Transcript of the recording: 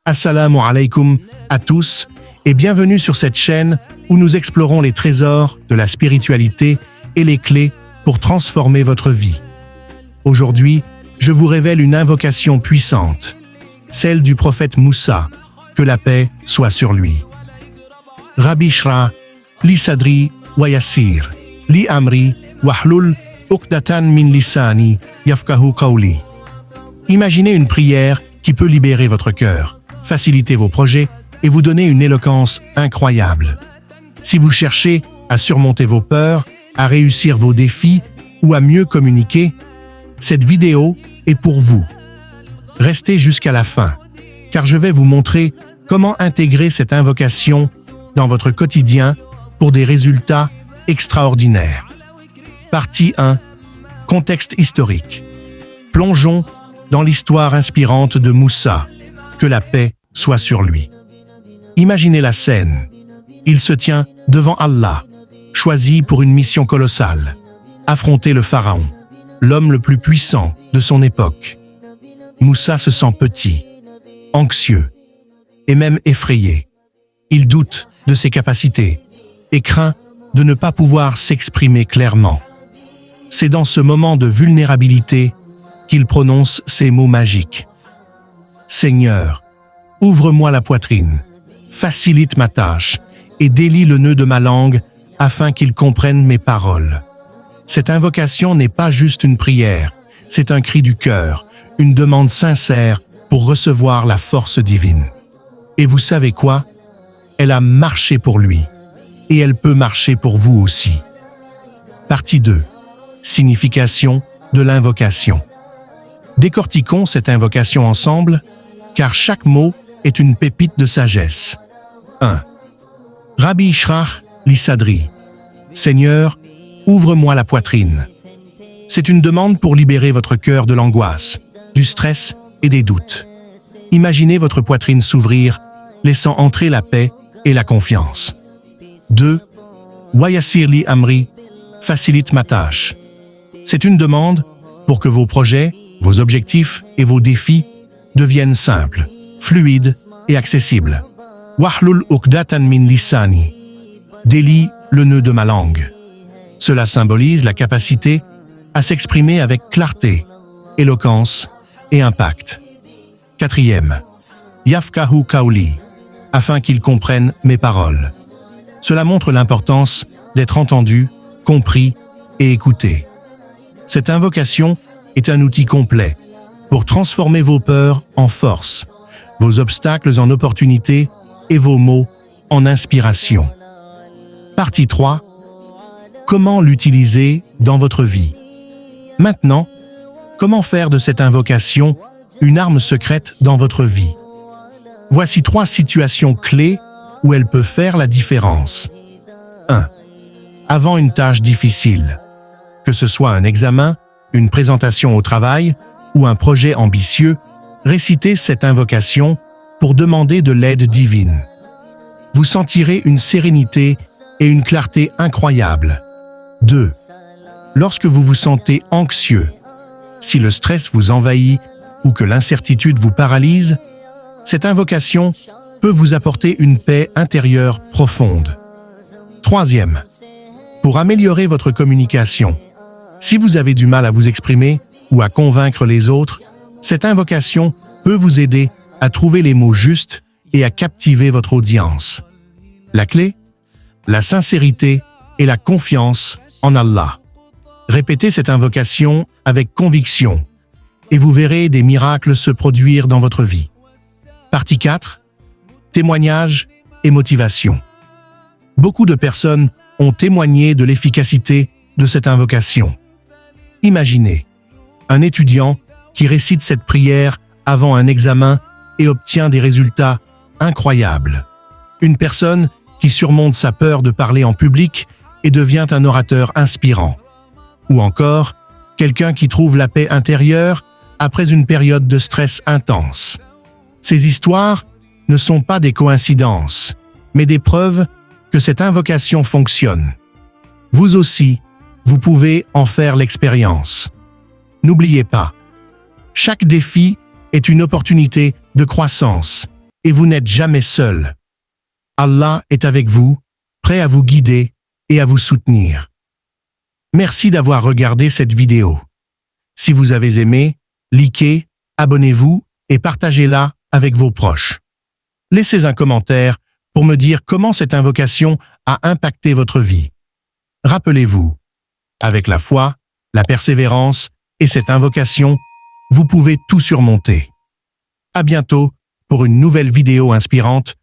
Assalamu alaikum à tous et bienvenue sur cette chaîne où nous explorons les trésors de la spiritualité et les clés pour transformer votre vie. Aujourd'hui, je vous révèle une invocation puissante, celle du prophète Moussa, que la paix soit sur lui. Rabbi Shrah, li sadri wa yassir, li amri wahlul uqdatan min lisani yafqahu qawli. Imaginez une prière qui peut libérer votre cœur, faciliter vos projets et vous donner une éloquence incroyable. Si vous cherchez à surmonter vos peurs, à réussir vos défis ou à mieux communiquer, cette vidéo est pour vous. Restez jusqu'à la fin, car je vais vous montrer comment intégrer cette invocation dans votre quotidien pour des résultats extraordinaires. Partie 1. Contexte historique. Plongeons dans l'histoire inspirante de Moussa, que la paix soit sur lui. Imaginez la scène. Il se tient devant Allah, choisi pour une mission colossale, affronter le pharaon, l'homme le plus puissant de son époque. Moussa se sent petit, anxieux et même effrayé. Il doute de ses capacités et craint de ne pas pouvoir s'exprimer clairement. C'est dans ce moment de vulnérabilité qu'il prononce ces mots magiques. « Seigneur, ouvre-moi la poitrine, facilite ma tâche et délie le nœud de ma langue afin qu'il comprenne mes paroles. » Cette invocation n'est pas juste une prière, c'est un cri du cœur, une demande sincère pour recevoir la force divine. Et vous savez quoi? Elle a marché pour lui, et elle peut marcher pour vous aussi. Partie 2. Signification de l'invocation. Décortiquons cette invocation ensemble, car chaque mot est une pépite de sagesse. 1. Rabbi Shrah li sadri. Seigneur, ouvre-moi la poitrine. C'est une demande pour libérer votre cœur de l'angoisse, du stress et des doutes. Imaginez votre poitrine s'ouvrir, laissant entrer la paix et la confiance. 2. Wa yassir li amri. Facilite ma tâche. C'est une demande pour que vos projets, vos objectifs et vos défis deviennent simples, fluides et accessibles. Wahlul uqdatan min lisani. Délie le nœud de ma langue. Cela symbolise la capacité à s'exprimer avec clarté, éloquence et impact. 4. Yafqahu qawli, afin qu'ils comprennent mes paroles. Cela montre l'importance d'être entendu, compris et écouté. Cette invocation est un outil complet pour transformer vos peurs en force, vos obstacles en opportunités et vos mots en inspiration. Partie 3. Comment l'utiliser dans votre vie? Maintenant, comment faire de cette invocation une arme secrète dans votre vie? Voici 3 situations clés où elle peut faire la différence. 1. Avant une tâche difficile. Que ce soit un examen, une présentation au travail ou un projet ambitieux, récitez cette invocation pour demander de l'aide divine. Vous sentirez une sérénité et une clarté incroyables. 2. Lorsque vous vous sentez anxieux, si le stress vous envahit ou que l'incertitude vous paralyse, cette invocation peut vous apporter une paix intérieure profonde. 3. Pour améliorer votre communication. Si vous avez du mal à vous exprimer ou à convaincre les autres, cette invocation peut vous aider à trouver les mots justes et à captiver votre audience. La clé? La sincérité et la confiance en Allah. Répétez cette invocation avec conviction et vous verrez des miracles se produire dans votre vie. Partie 4. Témoignages et motivation. Beaucoup de personnes ont témoigné de l'efficacité de cette invocation. Imaginez un étudiant qui récite cette prière avant un examen et obtient des résultats incroyables. Une personne qui surmonte sa peur de parler en public et devient un orateur inspirant. Ou encore, quelqu'un qui trouve la paix intérieure après une période de stress intense. Ces histoires ne sont pas des coïncidences, mais des preuves que cette invocation fonctionne. Vous aussi, vous pouvez en faire l'expérience. N'oubliez pas, chaque défi est une opportunité de croissance et vous n'êtes jamais seul. Allah est avec vous, prêt à vous guider et à vous soutenir. Merci d'avoir regardé cette vidéo. Si vous avez aimé, likez, abonnez-vous et partagez-la avec vos proches. Laissez un commentaire pour me dire comment cette invocation a impacté votre vie. Rappelez-vous, avec la foi, la persévérance et cette invocation, vous pouvez tout surmonter. À bientôt pour une nouvelle vidéo inspirante